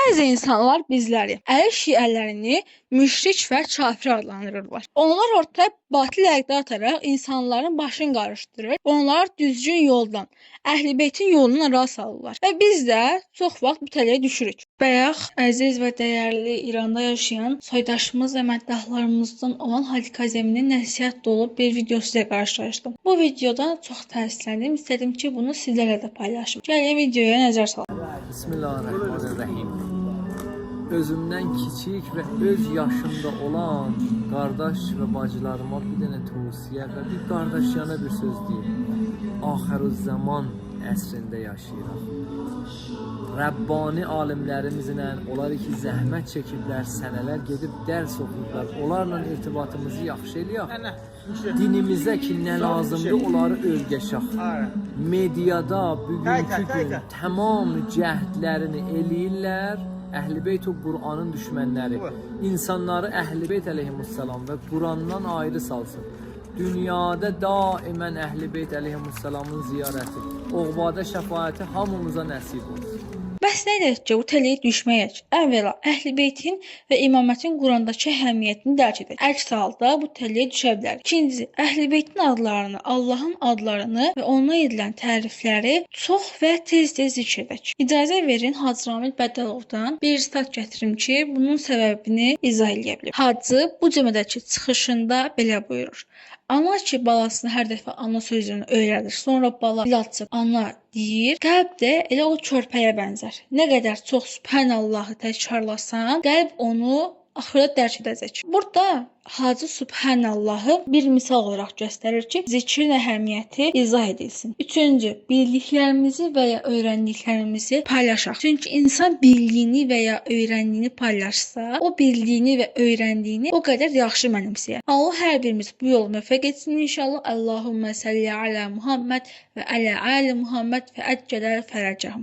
Bəzi insanlar bizləri, əli şiələrini müşrik və kafir adlandırırlar. Onlar ortaya batil əqidə ataraq insanların başını qarışdırır, onları düzgün yoldan, Əhl-i-Beytin yolundan ara salırlar. Və biz də çox vaxt bu tələyə düşürük. Bayaq əziz və dəyərli İranda yaşayan soydaşımız və məddahlarımızdan olan Hadi Kazeminin nəsihət dolu bir videosu ilə qarşılaşdım. Bu videodan çox təsirləndim. İstədim ki, bunu sizlərlə də paylaşım. Gəlin videoya nəzər salaq. Bismillahirrahmanirrahim. Özümdən kiçik və öz yaşımda olan qardaş və bacılarıma bir dənə tövsiyə və bir qardaşyana bir söz deyim. Axirüzzəman əsrində yaşayırıq. Rəbbani alimlərimizlə, onlar ki zəhmət çəkiblər, sənələr gedib dərs oxuyublar. Onlarla irtibatımızı yaxşı eləyək. Dinimizə ki nə lazımdır, onları öyrəşək. Mediada bugünkü gün tamam cəhdlərini eləyirlər. Əhl-i-Beyt o Qur'anın düşmənləri. İnsanları Əhl-i-Beyt əleyhissalam və Qur'andan ayrı salsın. Dünyada daimən Əhl-i-Beyt əleyhissalamın ziyarəti, oğbada şəfaəti hamımıza nəsib olsun. Bəs nə edək ki, bu tələyə düşməyək? Əvvəla, Əhl-i-Beytin və imamətin Qurandakı əhəmiyyətini dərk edək. Əks halda bu tələyə düşə bilərik. İkincisi, Əhl-i-Beytin adlarını, Allahın adlarını və ona edilən tərifləri çox və tez-tez zikr edək. İcazə verin, Hacı Ramil Bədəlovdan bir stat gətirim ki, bunun səbəbini izah edə bilim. Hacı bu cümlədəki çıxışında belə buyurur. Ana ki, balasını hər dəfə ana sözünü öyrədir, sonra bala dil açıb ana deyir, qəlb də elə o körpəyə bənzər. Nə qədər çox Subhanallahı təkrarlasan, qəlb onu axırda dərk edəcək. Burada Hacı Subhanallahı bir misal olaraq göstərir ki, zikrin əhəmiyyəti izah edilsin. Üçüncü, bildiklərimizi və ya öyrəndiklərimizi paylaşaq. Çünki insan bildiyini və ya öyrəndiyini paylaşsa, o bildiyini və öyrəndiyini o qədər yaxşı mənimsəyər. Allah hər birimiz bu yolu müvəffəq etsin inşallah. Allahummə salli alə Muhammed və alə ali Muhammed və əcələ fərəcəhum.